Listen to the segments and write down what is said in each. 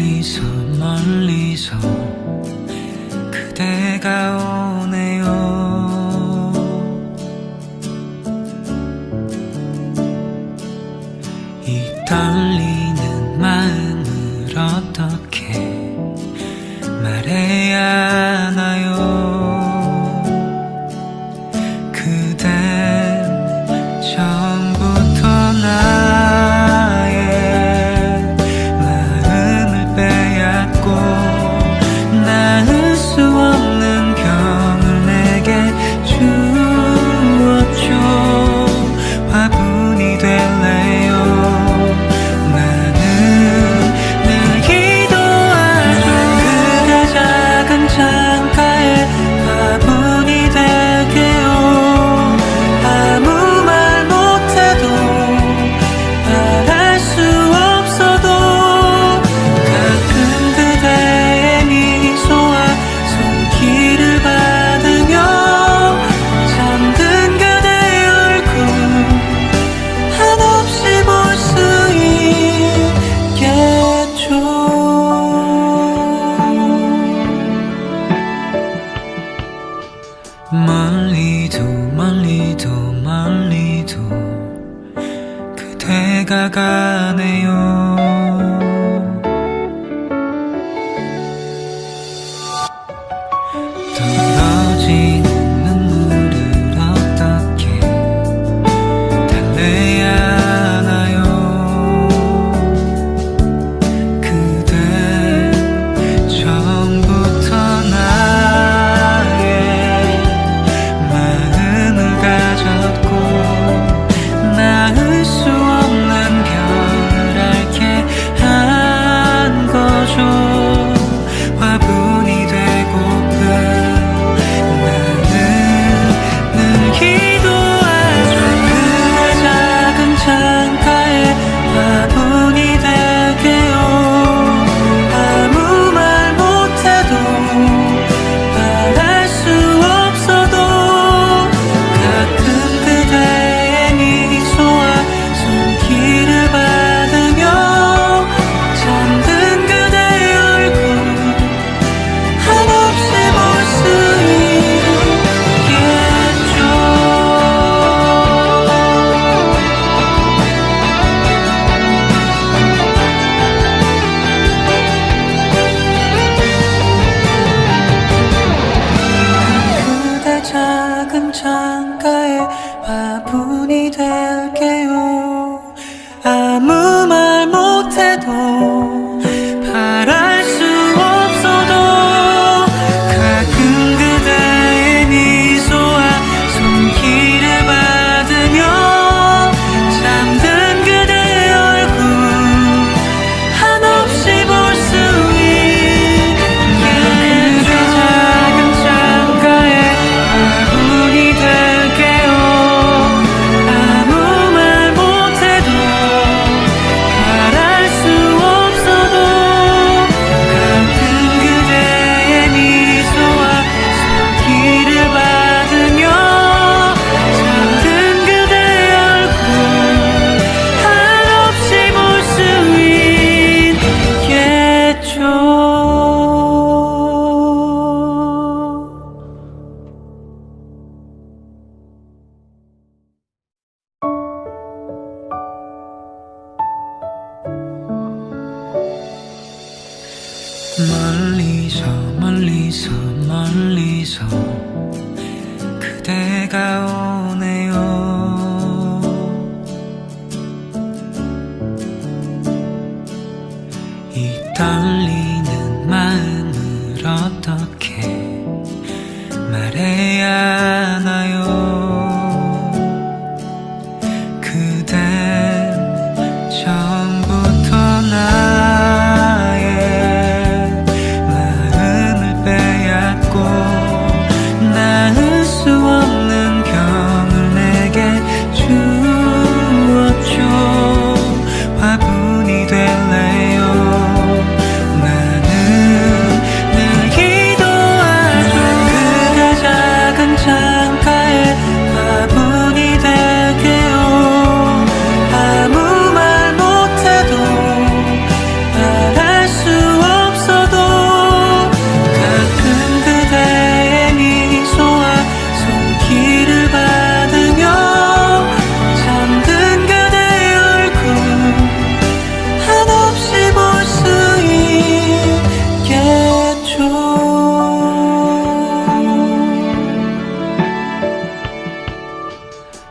멀리서 멀리서 그대가 오네요. 이 떨리는 마음을 어떻게 말해야 하나요? 그댄 처음부터 나의 마음을 빼앗고 낳을 수 없는 병을 내게 주었죠. 화분이 될래요. 나는 늘 기도하죠. 그대 작은 창가에 화분이 될게요. 아무 말 못해도 말할 수 없어도 가끔 그대의 미소와 손길을 받으며 잠든 그대의 얼굴 한없이 볼 수 있겠죠. 멀리도 멀리도 멀리도 그대가 가네요. 떨어지는 눈물을 어떻게 달래야 하나요? 그대 처음부터 나의 마음을 가졌고 낳을 수 없는 병을 앓게 한 거죠. 화분이 되고픈 나는 늘 기도하죠. 그대 작은 창가에 화분이 될게요. 아무 말 못해도 말할 수 없어도 가끔 그대의 미소와 손길을 받으며 잠든 그대의 얼굴 한없이 볼 수 있겠죠. 그대 작은 창가에 화분이 될게요. 아무 말 못해도 바랄 수 없어도 가끔 그대의 미소와 손길을 받으며 잠든 그대의 얼굴 한없이 볼 수 있겠죠. 작은 창가에 화분이 될게요. 아무 말 못해도 말할 수 없어도 가끔 그대의 미소와 손길을 받으며 잠든 그대의 얼굴 한없이 볼 수 있겠죠. 멀리서 멀리서 멀리서 그대가 오네요. 이 떨리는 마음을 어떻게 말해야 하나요? 그댄 처음부터 나의 마음을 빼앗고 낳을 수 없는 병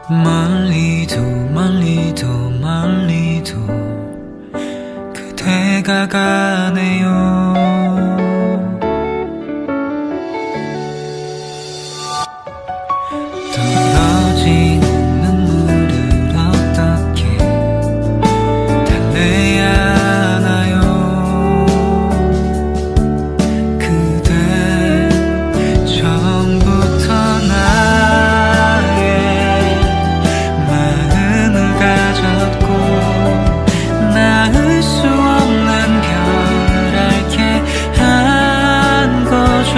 멀리도 멀리도 멀리도 그대가 가네요. 떨어진 눈물을 어떻게 달래야 하나요? 그대 처음부터 나의 마음을 가졌고 낳을 수 없는 별을 앓게 한 거죠.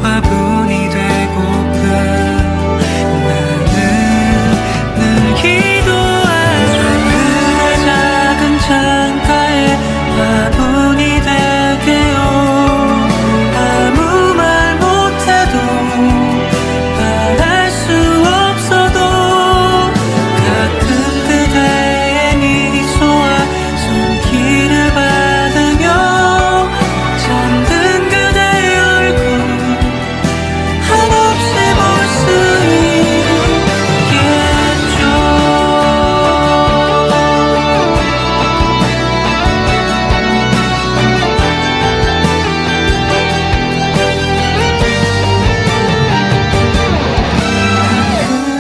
화분이 되고픈 나는 늘 기도하죠. 그대 작은 창가에 화분이 될게요. 아무 말 못해도 말할 수 없어도 가끔 그대의 미소와 손길을 받으며 잠든 그대의 얼굴 한없이 볼 수 있겠죠.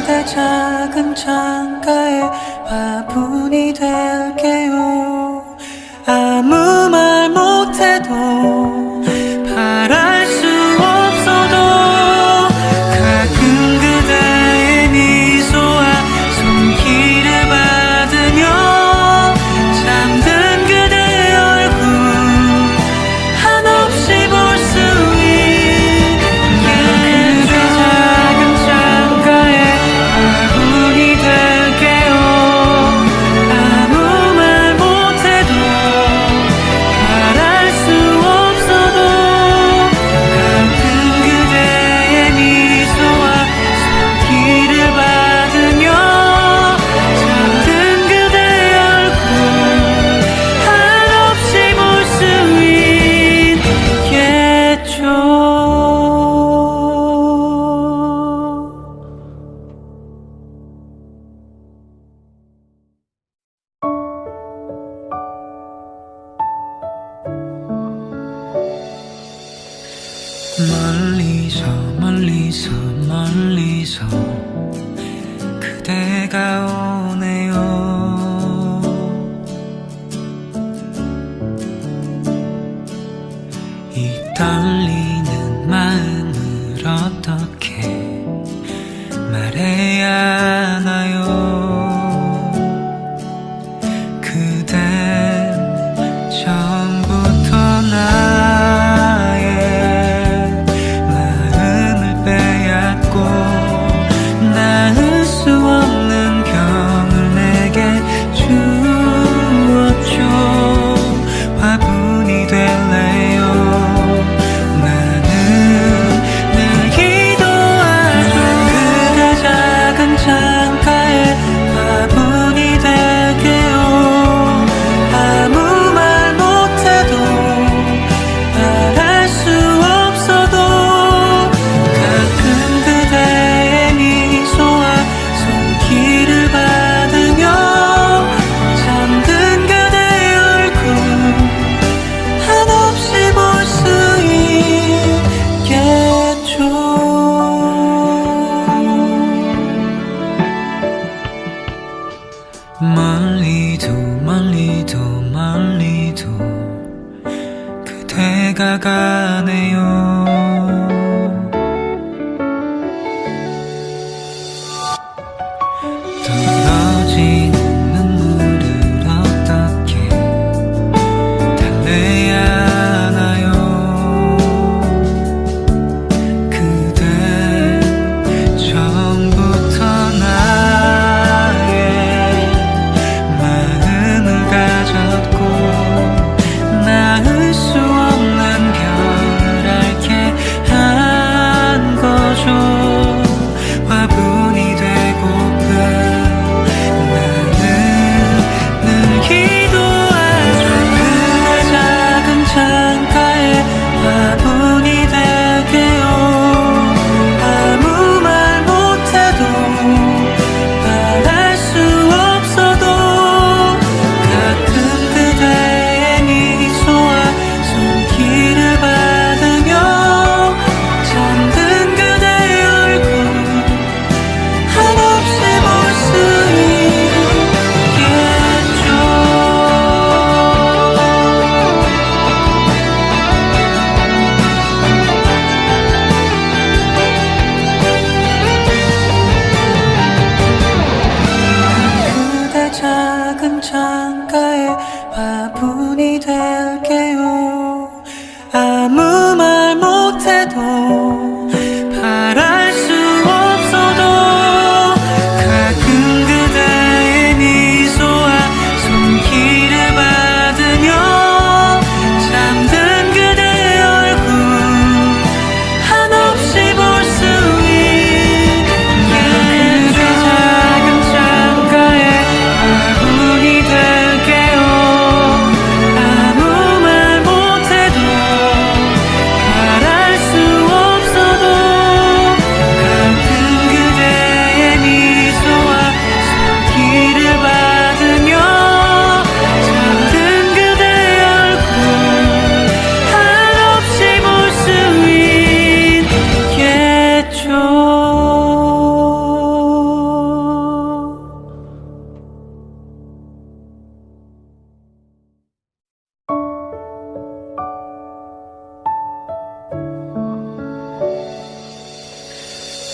그대 작은 창가에 화분이 될게요. 아무 말 못해도 바랄 수 없어도 가끔 그대의 미소와 손길을 받으며 잠든 그대의 얼굴 한없이 볼 수 있게. 그대 작은 창가에 화분이 될게요. 아무 말 못해도 바랄 수 없어도 가끔 그대의 미소와 손길을 받으며 잠든 그대의 얼굴 한없이 볼 수 있겠죠. 멀리서 멀리서 멀리서 그대가 오네요. 이 떨리는 마음을 어떻게 말해야 하나요? 그댄 처음부터 나의 마음을 빼앗고 낳을 수 없는 별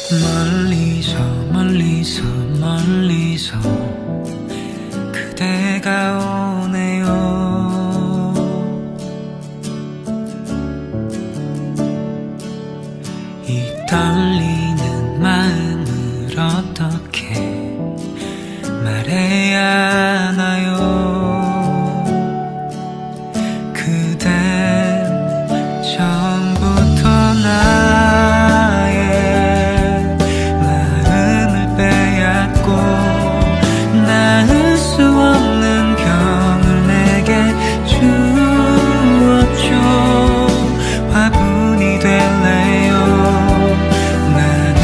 멀리서 멀리서 멀리서 그대가 오네요. 이 떨리는 마음을 어떻게 말해야 하나요? 그댄 처음부터 나의 마음을 빼앗고 나을 수 없는 병을 내게 주었죠. 화분이 될래요. 나는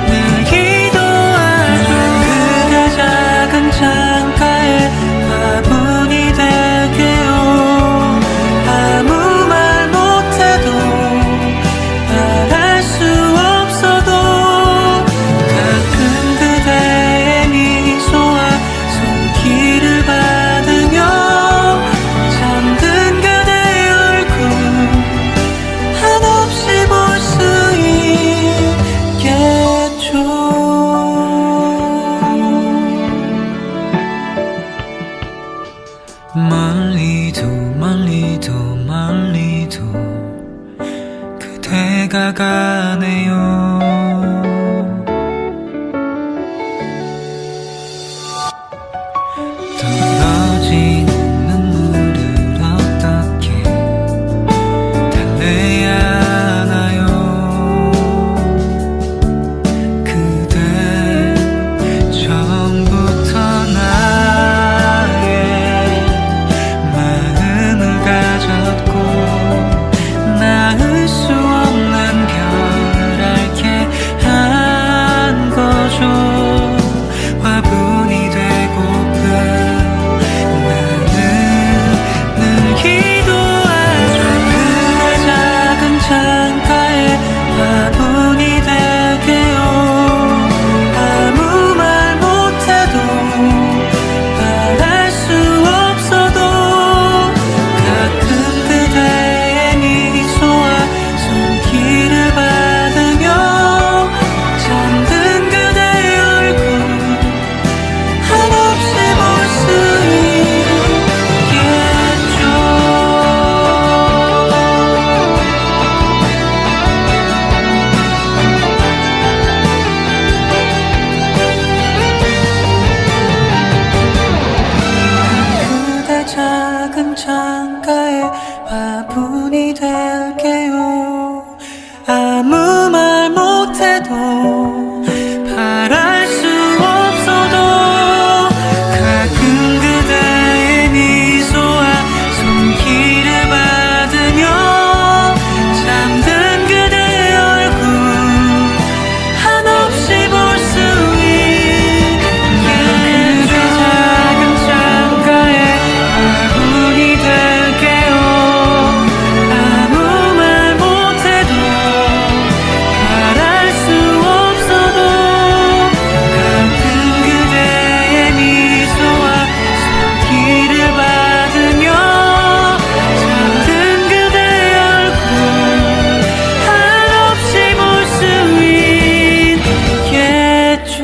늘 기도하죠. 그대 작은 창가에 화분이 될게요. 아무 말 못해도 말할 수 없어도 가끔 그대의 미소와 손길을 받으며 잠든 그대의 얼굴 한없이 볼 수 있겠죠. 멀리도 멀리도 멀리도 그대가 가네요. 떨어지는 눈물을 어떻게 달래야 하나요? 그대 처음부터 나의 마음을 가졌고 나을 수 없는 병을 앓게 한 거죠. 화분이 되고픈 나는 늘 기도하죠. 그대 작은 창가에 화분이 될게요. 아무 말 못해도 말할 수 없어도 가끔 그대의 미소와 손길을 받으며 잠든 그대의 얼굴 한없이 볼 수 있겠죠. 그대 작은 창가에 화분이 될게요. 아무 말 못해도 바랄 수 없어도 가끔 그대의 미소와 손길을 받으며 잠든 그대의 얼굴 한없이 볼 수 있겠죠. 작은 창가에 화분이 될게요. 아무 말 못해도 바랄 수 없어도 가끔 그대의 미소와 손길을 받으며 잠든 그대의 얼굴 한없이 볼 수 있겠죠.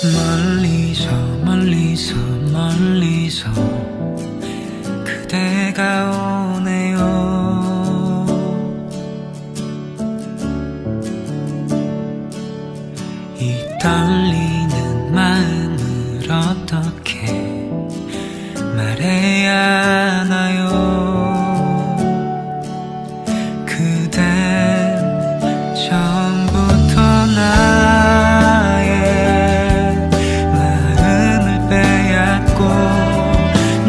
멀리서 멀리서 멀리서 그대가 오네요. 이 떨리는 마음을 어떻게 말해야 하나요? 그댄 처음부터 나의 마음을 빼앗고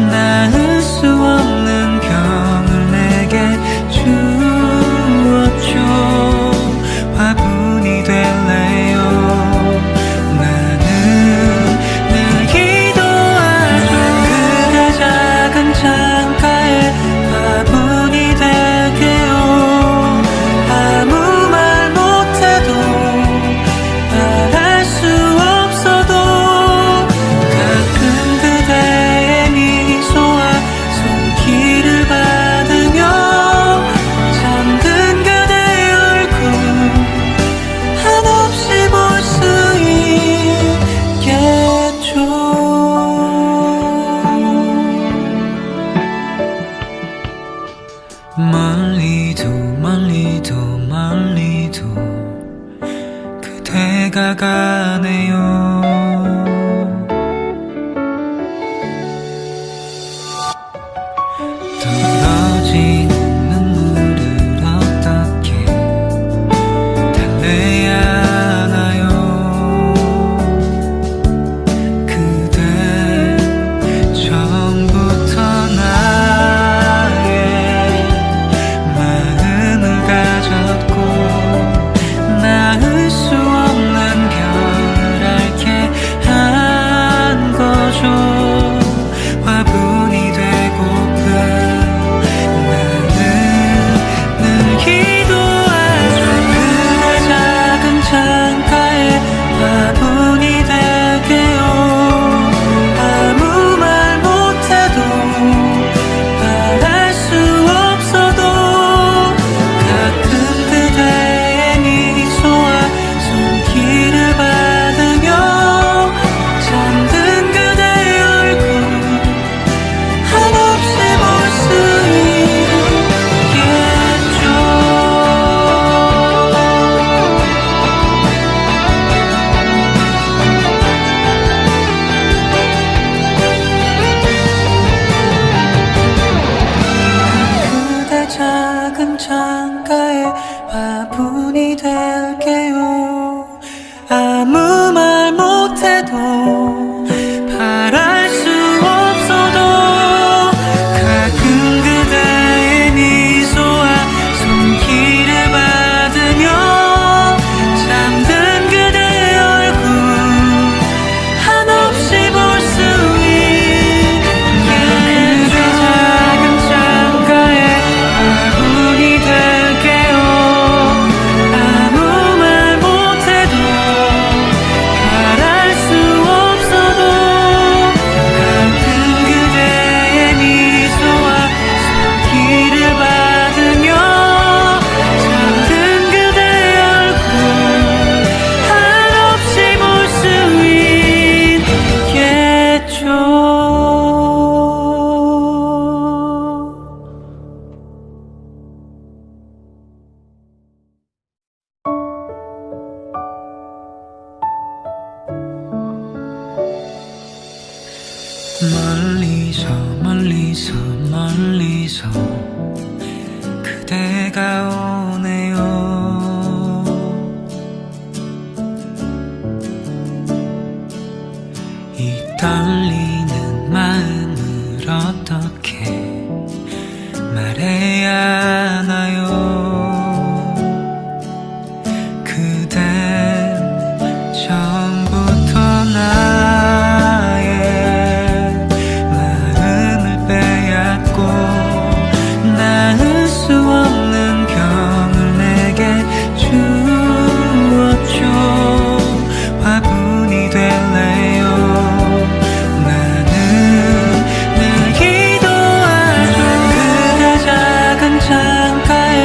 나을 수 없는 병을 내게 주었죠. 화분이 될래요. 나는 늘 기도 그대가 가네요. 떨어진 눈물을 어떻게 달래야 하나요? 그대 처음부터 나의 마음을 가졌고 낳을 수 없는 병을 앓게 한 거죠. 화분이 되고픈 나는 늘 기도하죠. 그대 작은 창가에 화분이 될게요. 아무 말 못해도 바랄 수 없어도 가끔 그대의 미소와 손길을 받으며 잠든 그대의 얼굴 한없이 볼 수 있겠죠. 그대 작은 창가에 화분이 될게요. 아무 말 못해도 바랄 수 없어도 가끔 그대의 미소와 손길을 받으며 잠든 그대의 얼굴 한없이 볼 수 있게. 그대 작은 창가에 화분이 될게요. 아무 말 못해도 바랄 수 없어도 가끔 그대의 미소와 손길을 받으며 잠든 그대의 얼굴 한없이 볼 수 있겠죠. 멀리서 멀리서 멀리서 그대가 오네요. 이 떨리는 마음을 어떻게 말해야 하나요? 그댄 처음부터 나의 마음을 빼앗고 낳을 수 없는 병을 내게 주었죠. 화분이 될래요. 나는 늘 기도하죠. 그대 작은 창가에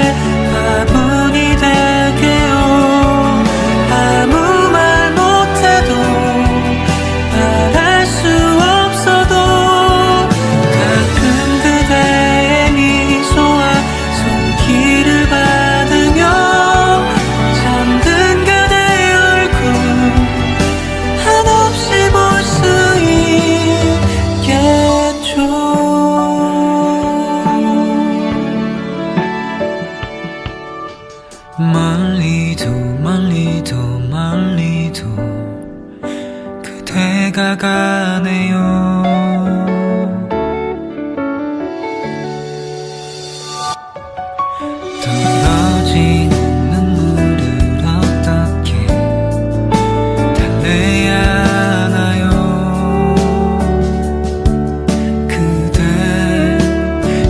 화분이 될게요. 아무 말 못해도 바랄 수 없어도 가끔 그대의 미소와 손길을 받으며 잠든 그대의 얼굴 한없이 볼 수 있겠죠. 멀리도 멀리도 멀리도 그대가 가네요. 떨어진 눈물을 어떻게 달래야 하나요? 그대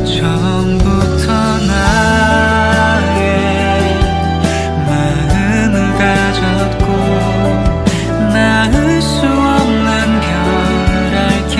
처음부터 나의 마음을 가졌고 낳을 수 없는 병을 앓게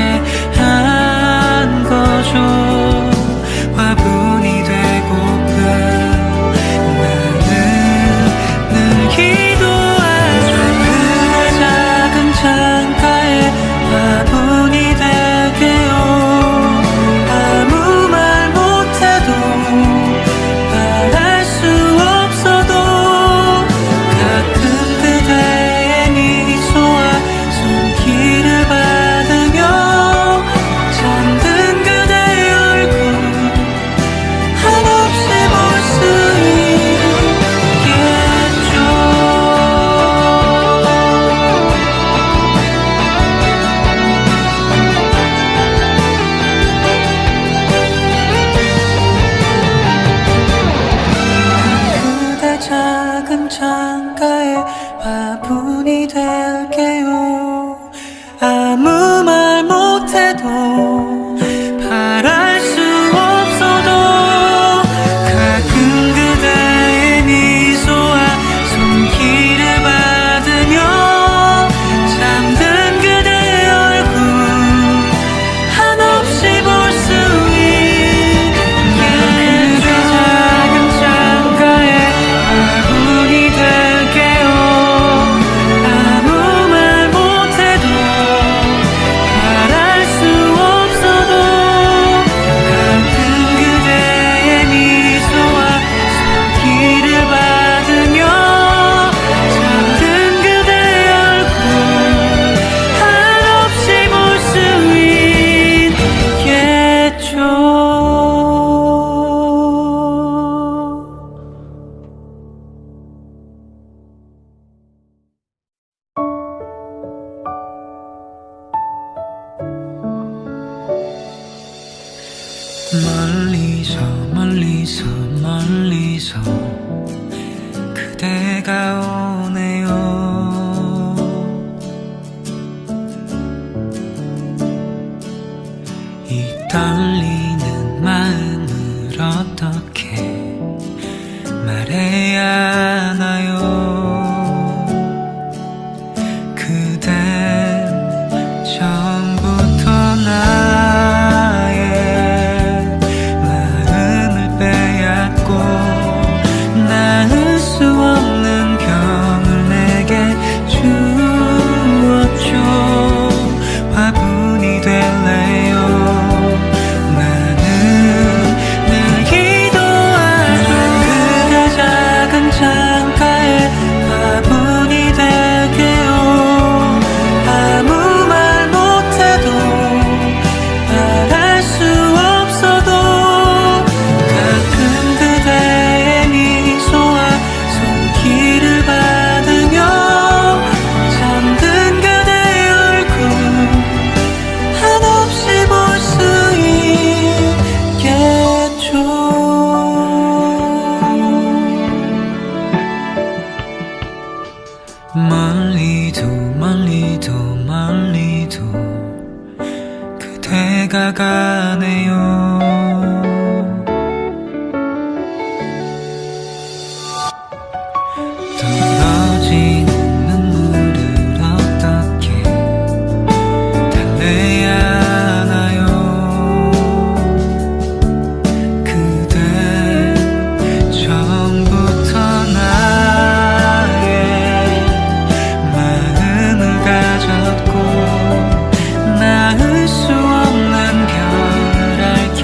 화분이 될게요. 아무 말 못해도 바랄 수 없어도 가끔 그대의 미소와 손길을 받으며 잠든 그대의 얼굴 한없이 볼 수 있게 작은 창가에 화분이 될게요. 아무 말 못해도 바랄 수 없어도 가끔 그대의 미소와 손길을 받으며 잠든 그대의 얼굴 한없이 볼 수 있겠죠. 멀리서 멀리서 멀리서 그대가 오네요. 이 떨리는 마음을 어떻게 말해야 하나요? 그댄 처음부터 나의 마음을 빼앗고 나을 수 없는 병을 내게 주었죠. 화분이 될래요. 나는 늘 기도하죠. 그대 작은 창가에 화분이 될게요. 아무 말 못해도 바랄 수 없어도 가끔 그대의 미소와 손길을 받으며 잠든 그대의 얼굴 한없이 볼 수 있겠죠. 멀리도 멀리도 멀리도 그대가 가네요. 떨어지는 눈물을 어떻게 달래야 하나요? 그대 처음부터 나의 마음을 가졌고 나을 수 없는 병을 앓게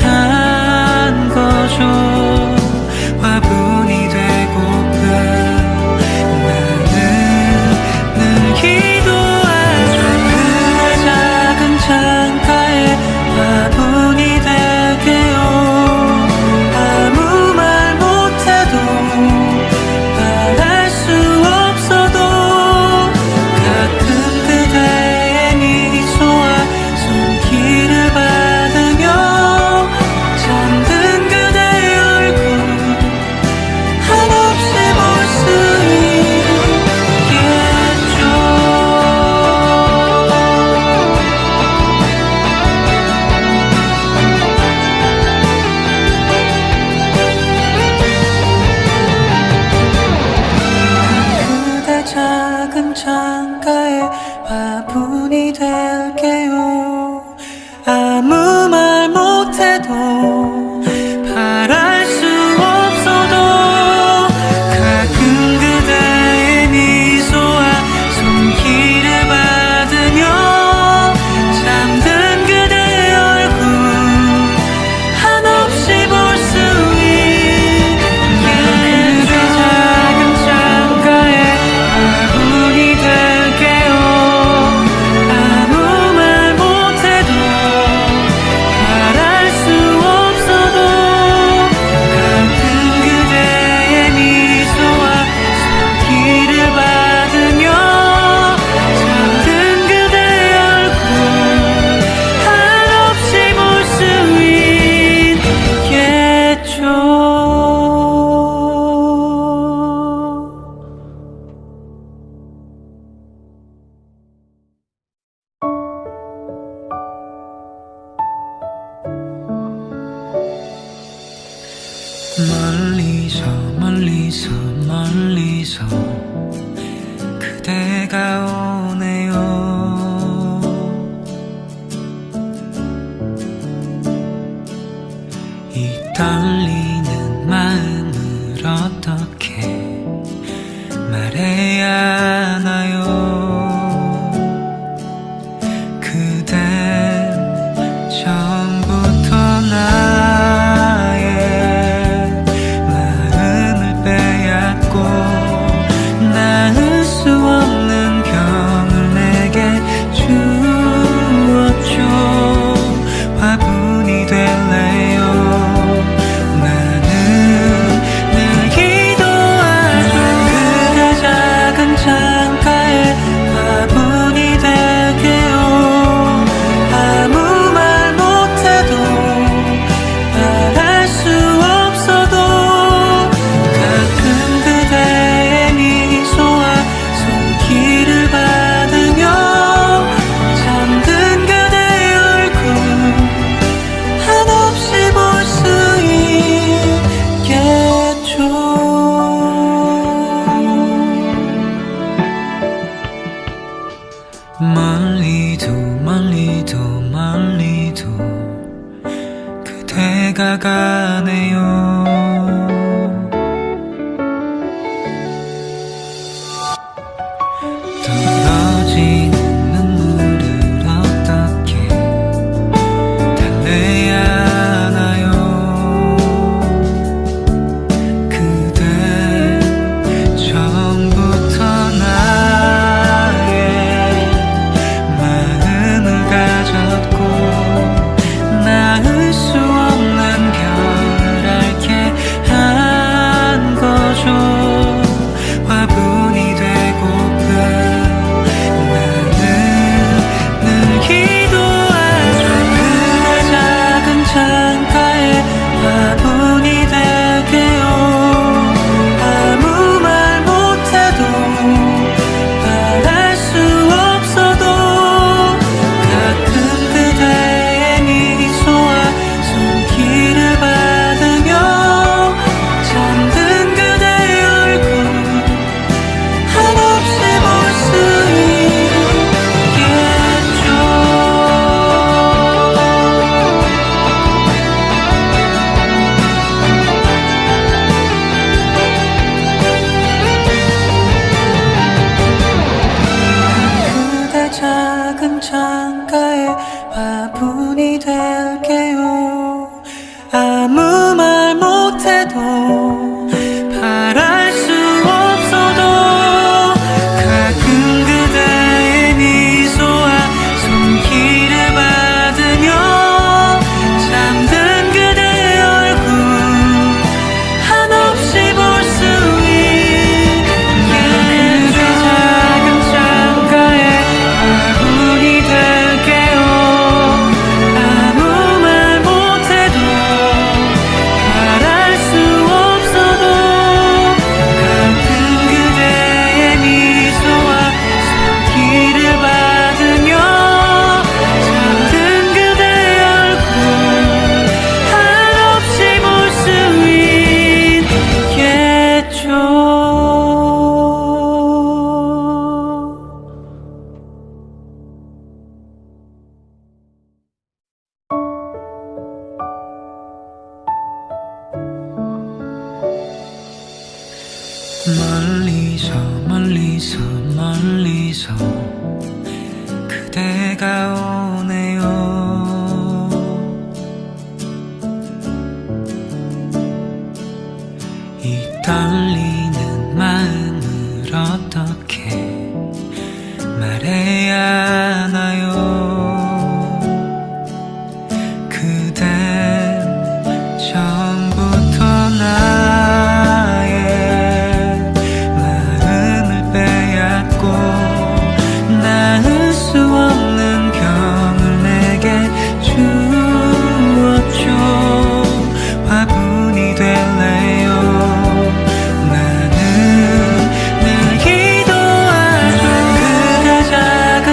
한 거죠. 화분이 되고픈 나는 늘 기도하죠. 그대 작은 창가에 화분이 될게요. 아무 말 못해도 바랄 수 없어도 가끔 그대의 미소와 손길을 받으며 잠든 그대의 얼굴 한없이 볼 수 있겠죠. 그대 작은 창가에 화분이 될게요. 아무 말 못해도 바랄 수 없어도 가끔 그대의 미소와 손길을 받으며 잠든 그대의 얼굴 한없이 볼 수 있게 그대 작은 창가에 화분이 될게요. 아무 말 못해도 멀리서 멀리서 그대가 오네요. 이 떨리는 마음을 어떻게 말해야 하나요? 그댄 처음부터 나의 마음을 빼앗고 나을 수 없는 병을 내게 주었죠. 화분이 될래요. 나는 늘 기도하죠. 그대 작은 창가에 화분이 될게요. 아무 말 못해도 말할 수 없어도 가끔 그대의 미소와 손길을 받으며 잠든 그대의 얼굴 한없이 볼 수 있겠죠. 멀리도 멀리도 멀리도 그대가 가네요. 떨어지는 눈물을 어떻게 달래야 하나요? 그대 처음부터 나의 마음을 가졌고 나을 수 없는 별을 앓게 한 거죠. 화분이 되고픈 나는 늘 기도하죠. 그대 작은 창가에 화분이 될게요. 아무 말 못해도 말할 수 없어도 가끔 그대의 미소와 손길을 받으며 잠든 그대의 얼굴 한없이 볼 수 있겠죠. 그대 작은 창가에 화분이 될게요. 아무 말 못해도 바랄 수 없어도 가끔 그대의 미소와 손길을 받으며 잠든 그대의 얼굴 한없이 볼 수 있겠죠. 그대 작은 창가에 화분이 될게요. 아무 말 못해도 말할 수 없어도 가끔 그대의 미소와 손길을 받으며 잠든 그대의 얼굴 한없이 볼 수 있겠죠. 멀리서 멀리서 멀리서 그대가 오네요. 이 떨리는 마음을 어떻게 말해야 하나요? 그댄 처음부터 나의 마음을 빼앗고 나을 수 없는 병을 내게 주었죠. 화분이 될래요. 나는 늘 기도하죠. 그대 작은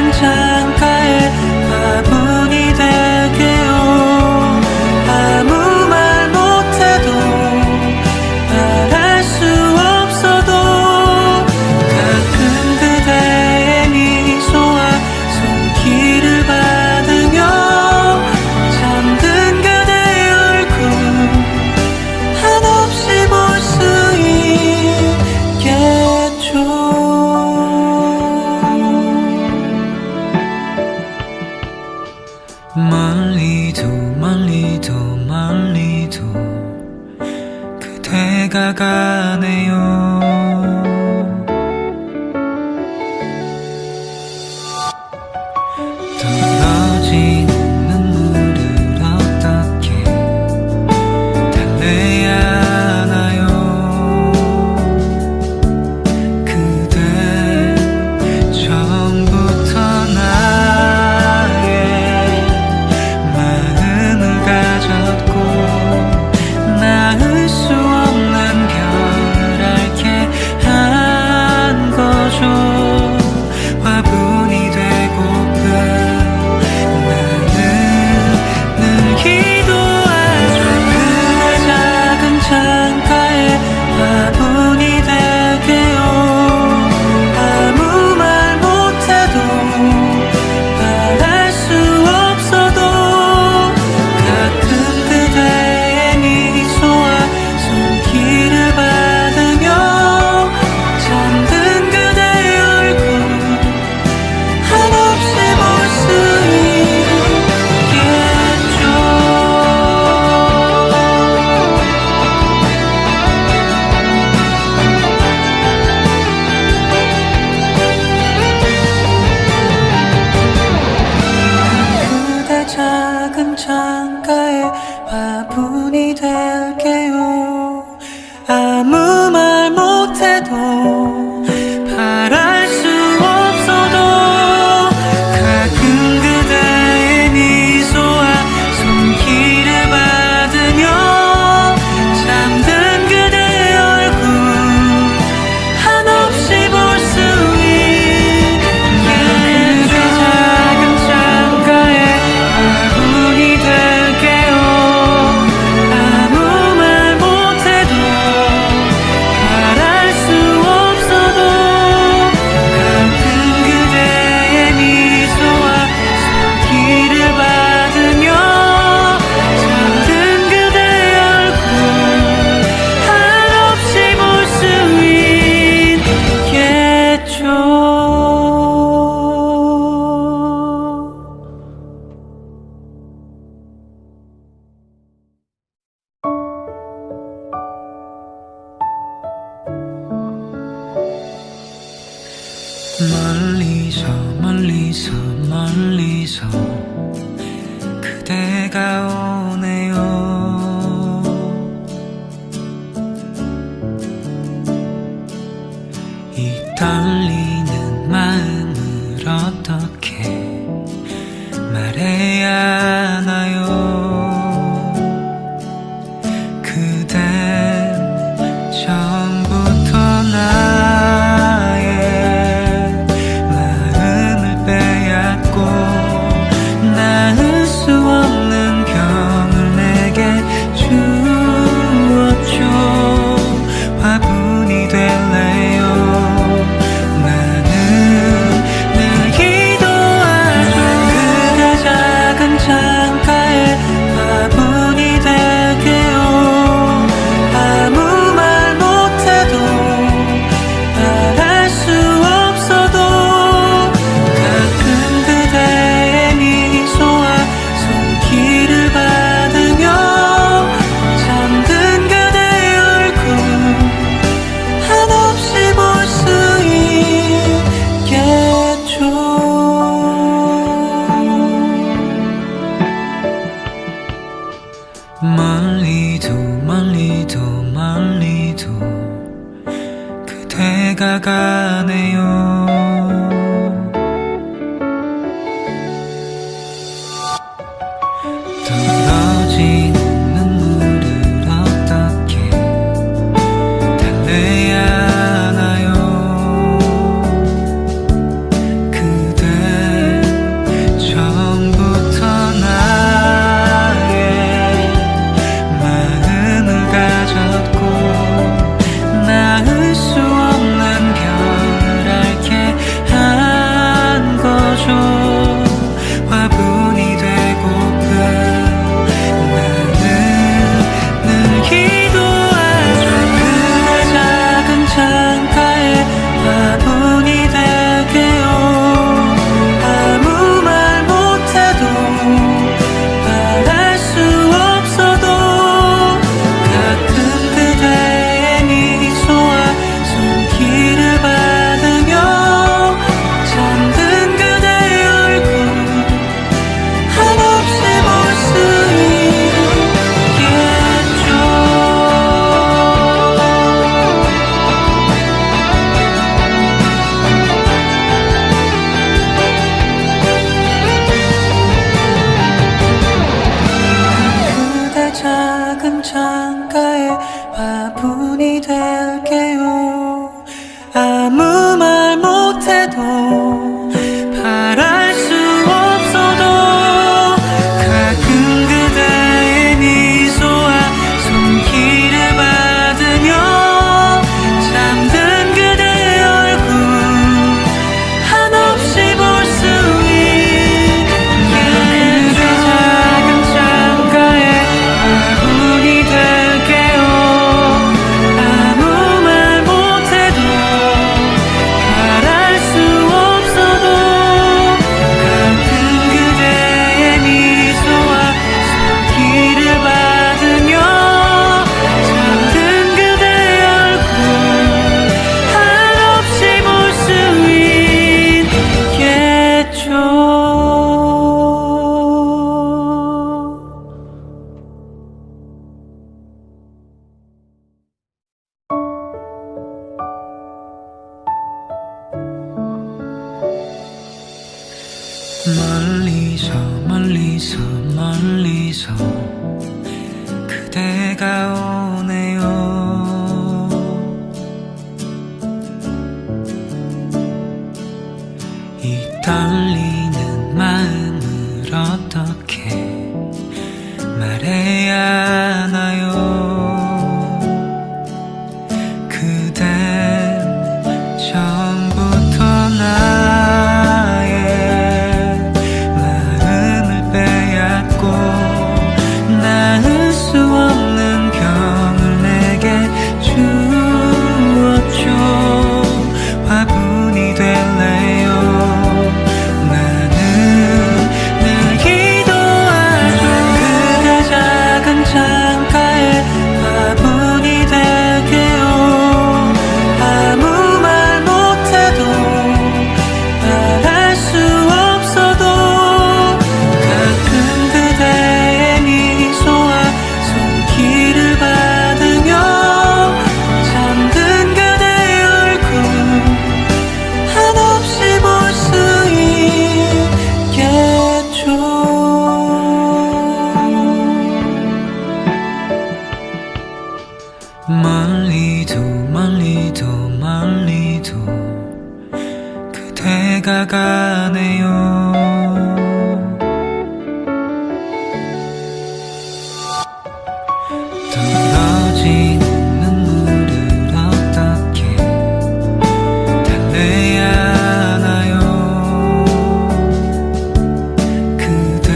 멀리서 멀리서 멀리서 그대가 오네요. 이 떨리는 마음을 어떻게 말해야 하나요? 그댄 처음부터 나의 마음을 빼앗고 낳을 수 없는 병을 내게 주었죠. 화분이 될래요. 나는 늘 기도하죠. 그대 작은 창가에 화분이 될게요. 아무 말 못해도 말할 수 없어도 가끔 그대의 미소와 손길을 받으며 잠든 그대의 얼굴 한없이 볼 수 있겠죠. 멀리도 멀리도 멀리도 그대가 가네요. 떨어진 눈물을 어떻게 달래야 하나요? 그대 처음부터 나의 마음을 가졌고 낳을 수 없는 병을 앓게 한 거죠. 화분이 되고픈 나는 늘 기도하죠. 그대 작은 창가에 화분이 될게요. 아무 말 못해도 말할 수 없어도 가끔 그대의 미소와 손길을 받으며 잠든 그대의 얼굴 한없이 볼 수 있겠죠. 그대 작은 창가에 화분이 될게요. 아무 말 못해도 바랄 수 없어도 가끔 그대의 미소와 손길을 받으며 잠든 그대의 얼굴 한없이 볼 수 있겠죠. 작은 창가에 화분이 될게요. 아무 말 못해도 바랄 수 없어도 가끔 그대의 미소와 손길을 받으며 잠든 그대의 얼굴 한없이 볼 수 있겠죠. 멀리서 멀리서 멀리서 그대가 오네요. 이 떨리는 마음을 어떻게 말해야 하나요? 그댄 처음부터 나의 마음을 빼앗고 낳을 수 없는 병을 내게 주었죠. 화분이 될래요. 나는 늘 기도 가네요. 떨어진 눈물을 어떻게 달래야 하나요? 그대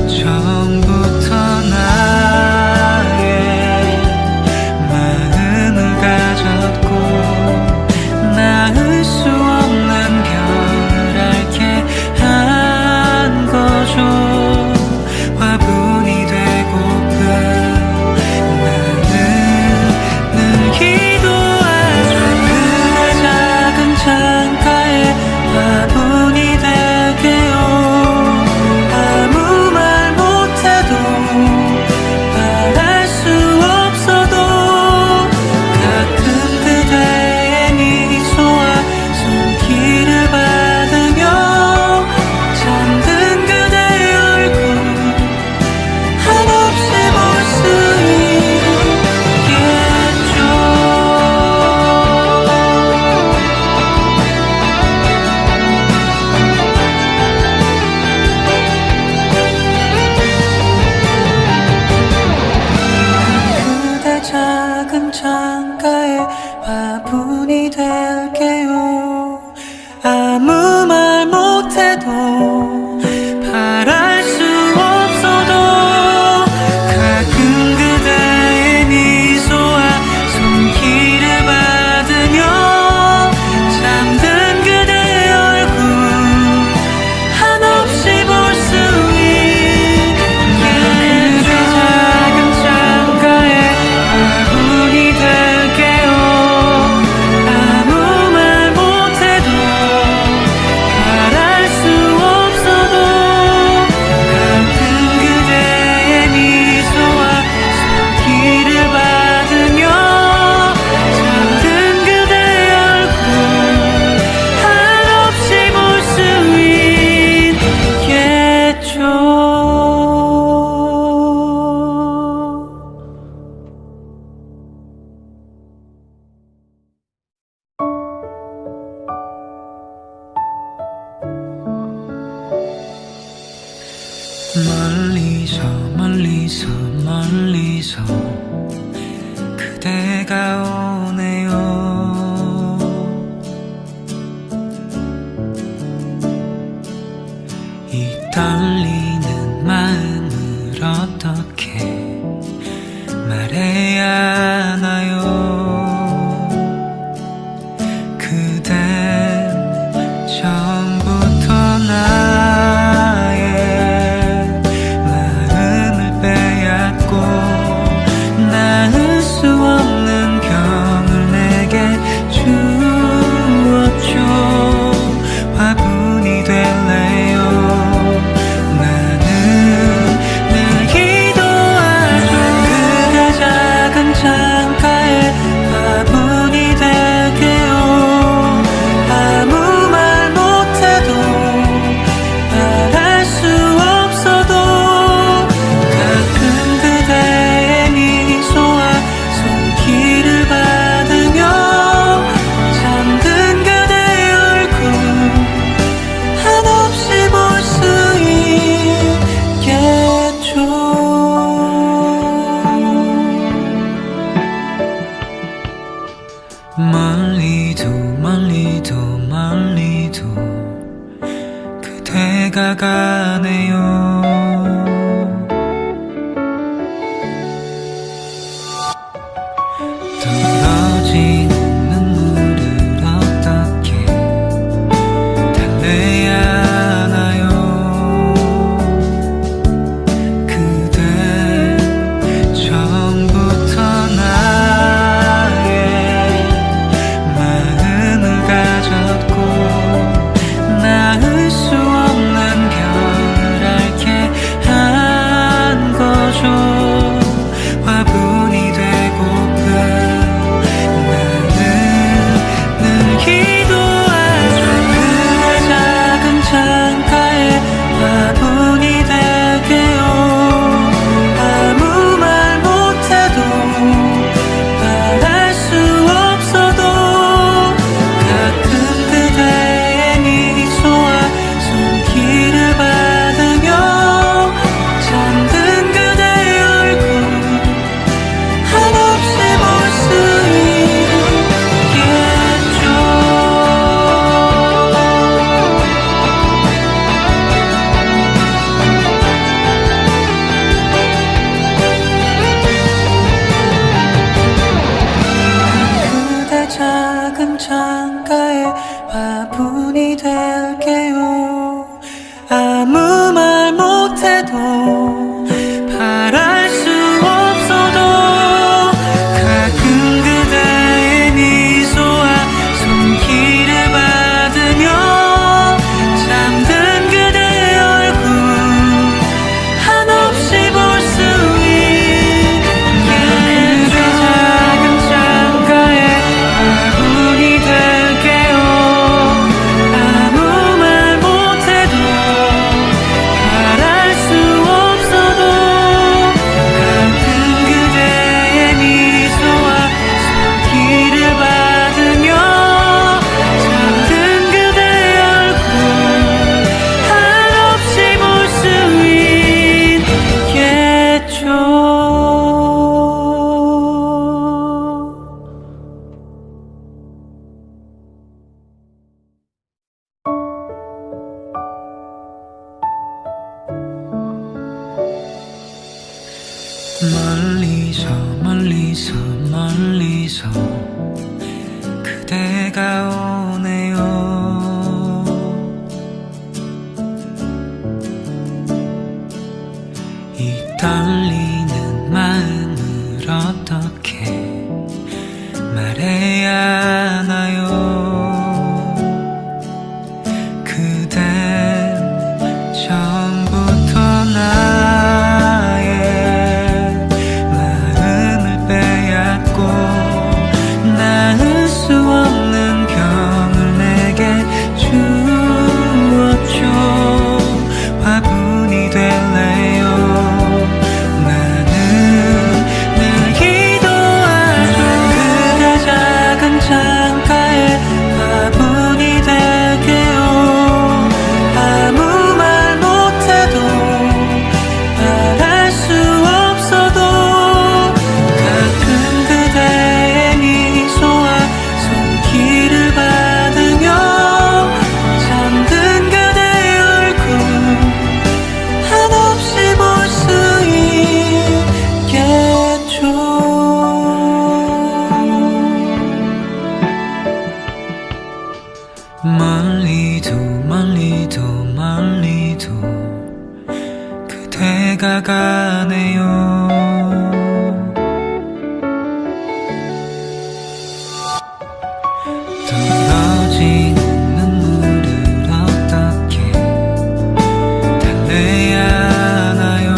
처음부터 나의 마음을 가졌고 낳을 수 없는 병을 앓게 한 거죠. 화분이 되고픈 나는 늘 기도하죠. 그대 작은 창가에 화분이 될게요. 아무 말 못해도 말할 수 없어도 가끔 그대의 미소와 손길을 받으며 잠든 그대의 얼굴 한없이 볼 수 있겠죠. 그대 작은 창가에 화분이 될게요. 아무 말 못해도 바랄 수 없어도 가끔 그대의 미소와 손길을 받으며 잠든 그대의 얼굴 한없이 볼 수 있게. 그대 작은 창가에 화분이 될게요. 아무 말 못해도 바랄 수 없어도 가끔 그대의 미소와 손길을 받으며 잠든 그대의 얼굴 한없이 볼 수 있겠죠. 멀리서 멀리서 멀리서 그대가 오네요. 이 떨리는 마음을 어떻게 말해야 하나요? 그댄 처음부터 나의 마음을 빼앗고 낳을 수 없는 병을 내게 주었죠. 화분이 될래요. 나는 늘 기도하죠. 그대 작은 창가에 화분이 될게요. 아무 말 못해도 말할 수 없어도 가끔 그대의 미소와 손길을 받으며 잠든 그대의 얼굴 한없이 볼 수 있겠죠. 멀리도 멀리도 멀리도 그대가 가네요. 떨어진 눈물을 어떻게 달래야 하나요? 그대 처음부터 나의 마음을 가졌고 낳을 수 없는 병을 앓게 화분이 될게요. 아무 말 못해도 바랄 수 없어도 가끔 그대의 미소와 손길을 받으며 잠든 그대의 얼굴 한없이 볼 수 있게 그대 작은 창가에 화분이 될게요. 아무 말 못해도 바랄 수 없어도 가끔 그대의 미소와 손길을 받으며 잠든 그대의 얼굴 한없이 볼 수 있겠죠. 멀리서 멀리서 멀리서 그대가 오네요. 이 떨리는 마음을 어떻게 말해야 하나요? 그댄 처음부터 나의 마음을 빼앗고 나을 수 없는 병을 내게 주었죠. 화분이 될래요. 나는 늘 기도하죠. 그대 작은 창가에 화분이 될게요. 아무 말 못해도 바랄 수 없어도 가끔 그대의 미소와 손길을 받으며 잠든 그대의 얼굴 한없이 볼 수 있겠죠. 멀리도 멀리도 멀리도 그대가 가네요. 떨어진 눈물을 어떻게 달래야 하나요?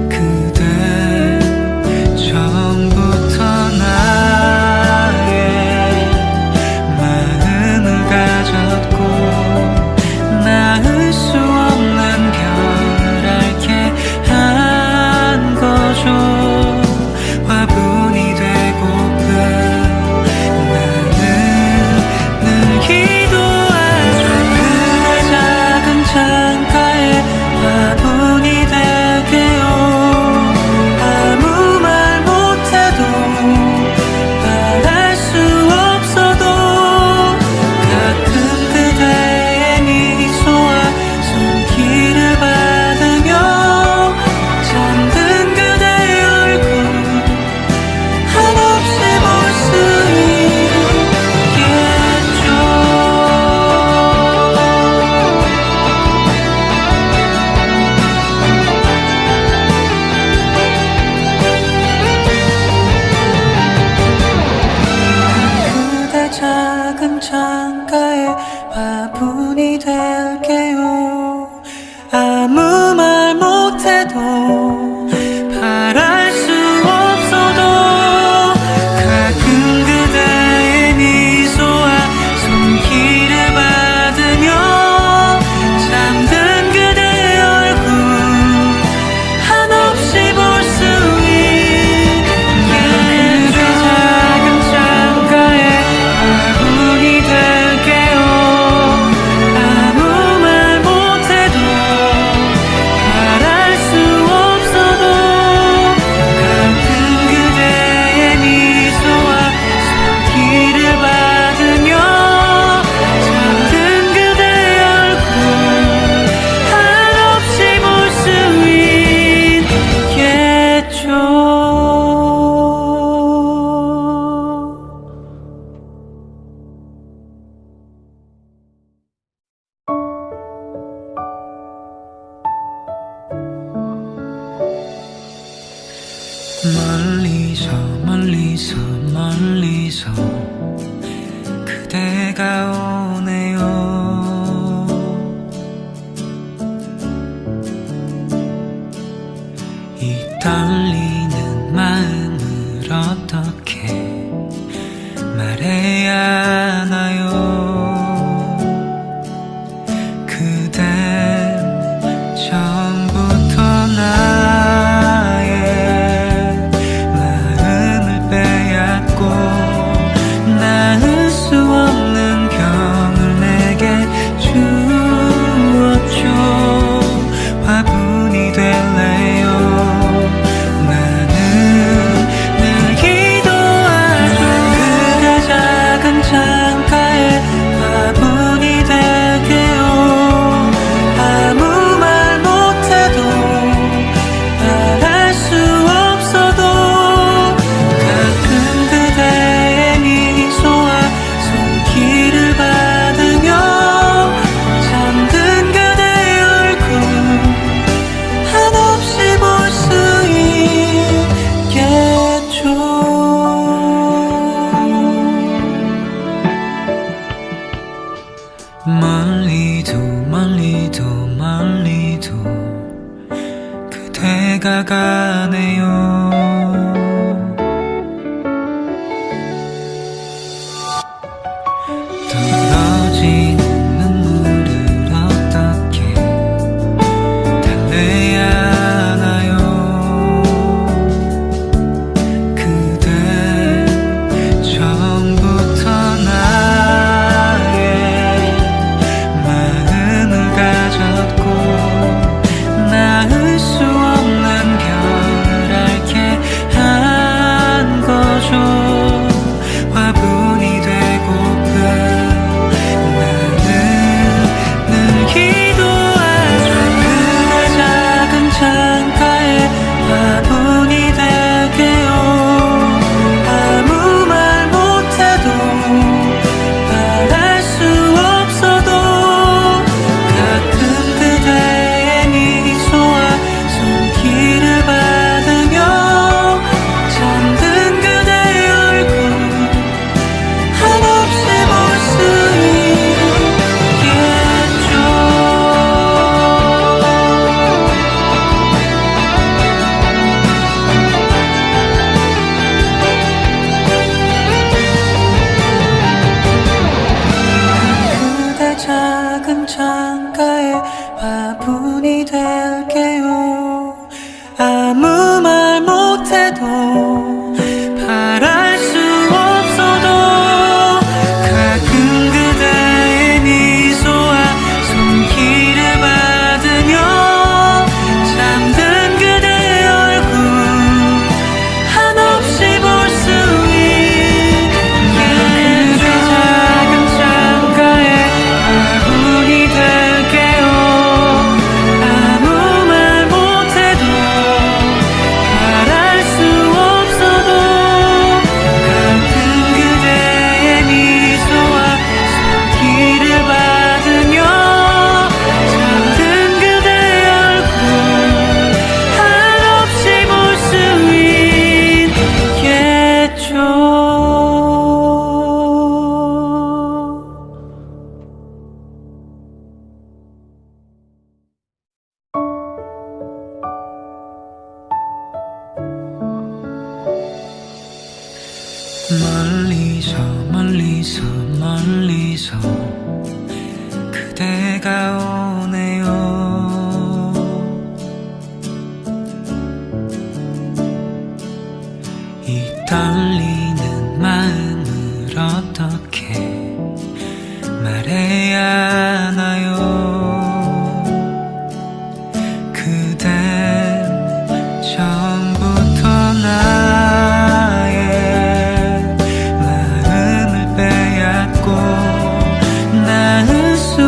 그대 처음부터 나의 마음을 가졌고 나을 수 없는 병을 앓게 한 거죠. 화분이 되고픈 나는 늘 기도하죠. 그대 작은 창가에 화분이 될게요. 아무 말 못해도 바랄 수 없어도 가끔 그대의 미소와 손길을 받으며 잠든 그대의 얼굴 한없이 볼 수 있겠죠. 그대 작은 창가에 화분이 될게요. 아무 말 못해도 바랄 수 없어도 가끔 그대의 미소와 손길을 받으며 잠든 그대의 얼굴 한없이 볼 수 있게 그대 작은 창가에 화분이 될게요. 아무 말 못해도 바랄 수 없어도 멀리서 멀리서 멀리서 그대가 오네요. 이 떨리는 마음을 어떻게 말해야 하나요? 그댄 처음부터 나의 마음을 빼앗고 나을 수 없는 병을 내게 주었죠. 화분이 될래요. 나는 늘 기도하죠. 그대 작은 창가에 화분이 될게요. 아무 말 못해도 말할 수 없어도 가끔 그대의 미소와 손길을 받으며 잠든 그대의 얼굴 한없이 볼 수 있겠죠. 멀리도 멀리도 멀리도 그대가 가네요. 떨어지는 눈물을 어떻게 달래야 하나요? 그대 처음부터 나의 마음을 가졌고 나을 수 없는 별을 앓게 한 거죠. 화분이 되고픈 나는 늘 기도하죠. 그대 작은 창가에 화분이 될게요. 아무 말 못해도 말할 수 없어도 가끔 그대의 미소와 손길을 받으며 잠든 그대의 얼굴 한없이 볼 수 있겠죠. 그대 작은 창가에 화분이 될게요. 아무 말 못해도 바랄 수 없어도 가끔 그대의 미소와 손길을 받으며 잠든 그대의 얼굴 한없이 볼 수 있겠죠. 그대 작은 창가에 화분이 될게요. 아무 말 못해도 말할 수 없어도 가끔 그대의 미소와 손길을 받으며 잠든 그대의 얼굴 한없이 볼 수 있겠죠. 멀리서 멀리서 멀리서 그대가 오네요. 이 떨리는 마음을 어떻게 말해야 하나요? 그댄 처음부터 나의 마음을 빼앗고 나을 수